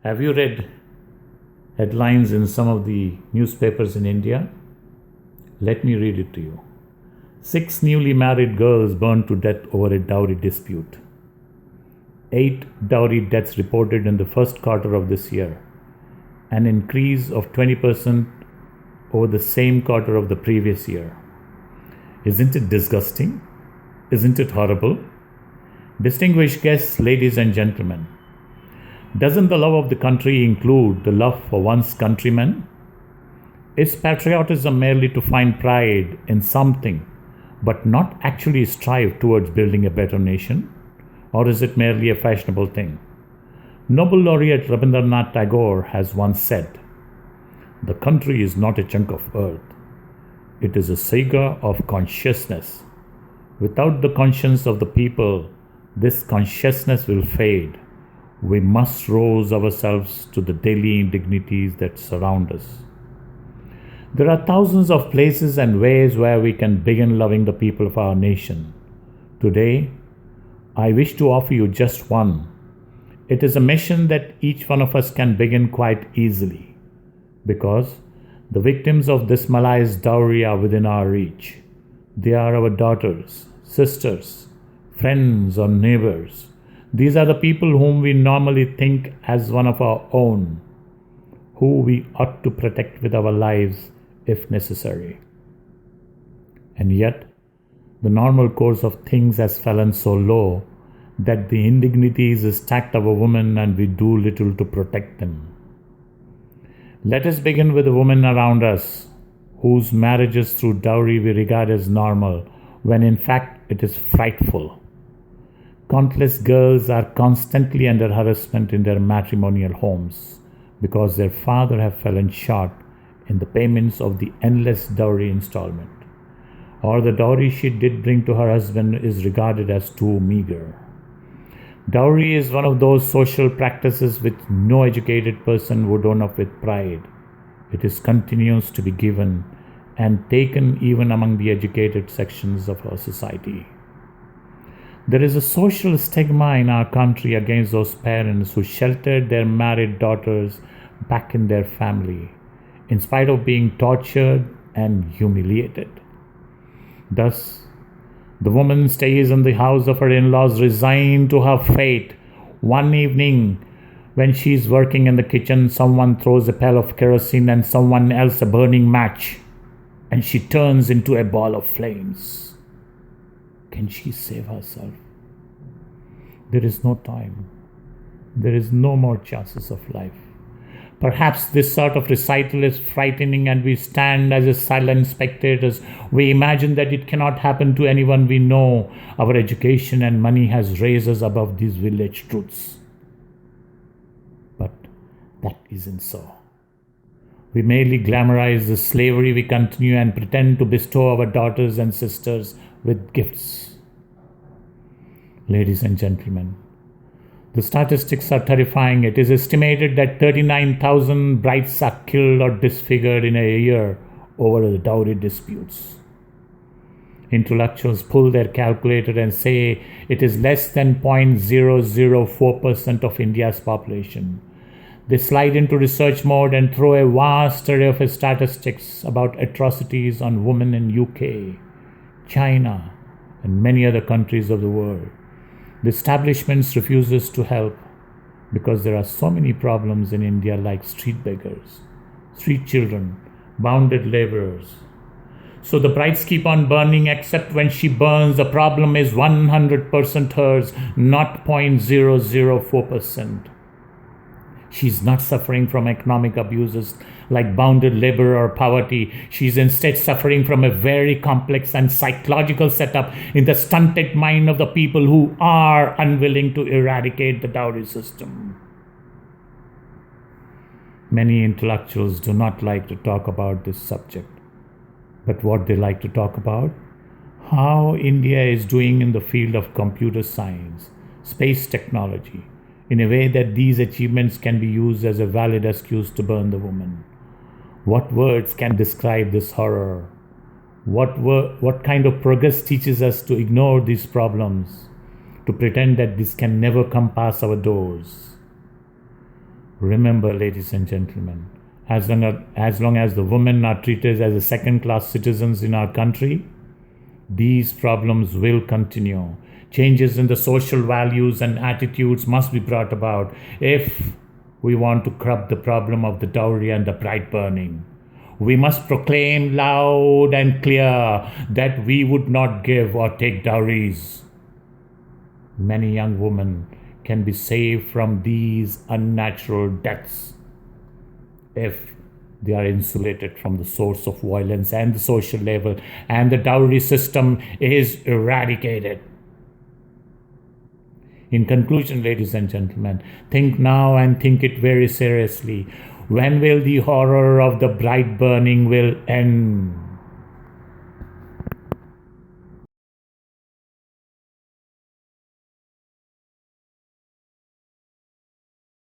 Have you read headlines in some of the newspapers in India? Let me read it to you. 6 newly married girls burned to death over a dowry dispute. 8 dowry deaths reported in the first quarter of this year, an increase of 20% over the same quarter of the previous year. Isn't it disgusting? Isn't it horrible? Distinguished guests, ladies and gentlemen, doesn't the love of the country include the love for one's countrymen? Is patriotism merely to find pride in something but not actually strive towards building a better nation? Or is it merely a fashionable thing? Nobel laureate Rabindranath Tagore has once said, "The country is not a chunk of earth. It is a saga of consciousness. Without the conscience of the people, this consciousness will fade. We must rouse ourselves to the daily indignities that surround us." There are thousands of places and ways where we can begin loving the people of our nation. Today, I wish to offer you just one. It is a mission that each one of us can begin quite easily, because the victims of this malaise dowry are within our reach. They are our daughters, sisters, friends, or neighbors. These are the people whom we normally think as one of our own, who we ought to protect with our lives if necessary. And yet, the normal course of things has fallen so low that the indignities is stacked over women and we do little to protect them. Let us begin with the women around us, whose marriages through dowry we regard as normal, when in fact it is frightful. Countless girls are constantly under harassment in their matrimonial homes because their father have fallen short in the payments of the endless dowry installment, or the dowry she did bring to her husband is regarded as too meager. Dowry is one of those social practices which no educated person would own up with pride. It is continuous to be given and taken even among the educated sections of our society. There is a social stigma in our country against those parents who sheltered their married daughters back in their family, in spite of being tortured and humiliated. Thus, the woman stays in the house of her in-laws, resigned to her fate. One evening, when she is working in the kitchen, someone throws a pail of kerosene and someone else a burning match, and she turns into a ball of flames. Can she save herself? There is no time. There is no more chances of life. Perhaps this sort of recital is frightening and we stand as silent spectators. We imagine that it cannot happen to anyone we know. Our education and money has raised us above these village truths. But that isn't so. We merely glamorize the slavery we continue and pretend to bestow our daughters and sisters with gifts. Ladies and gentlemen, the statistics are terrifying. It is estimated that 39,000 brides are killed or disfigured in a year over the dowry disputes. Intellectuals pull their calculator and say it is less than 0.004% of India's population. They slide into research mode and throw a vast array of statistics about atrocities on women in UK, China, and many other countries of the world. The establishment refuses to help because there are so many problems in India, like street beggars, street children, bonded laborers. So the brides keep on burning, except when she burns, the problem is 100% hers, not 0.004%. She's not suffering from economic abuses like bounded labor or poverty. She's instead suffering from a very complex and psychological setup in the stunted mind of the people who are unwilling to eradicate the dowry system. Many intellectuals do not like to talk about this subject. But what they like to talk about? How India is doing in the field of computer science, space technology, in a way that these achievements can be used as a valid excuse to burn the woman. What words can describe this horror? What kind of progress teaches us to ignore these problems, to pretend that this can never come past our doors? Remember, ladies and gentlemen, as long as the women are treated as second-class citizens in our country, these problems will continue. Changes in the social values and attitudes must be brought about if we want to curb the problem of the dowry and the bride burning. We must proclaim loud and clear that we would not give or take dowries. Many young women can be saved from these unnatural deaths if they are insulated from the source of violence and the social level, and the dowry system is eradicated. In conclusion, ladies and gentlemen, think now and think it very seriously. When will the horror of the bride burning will end?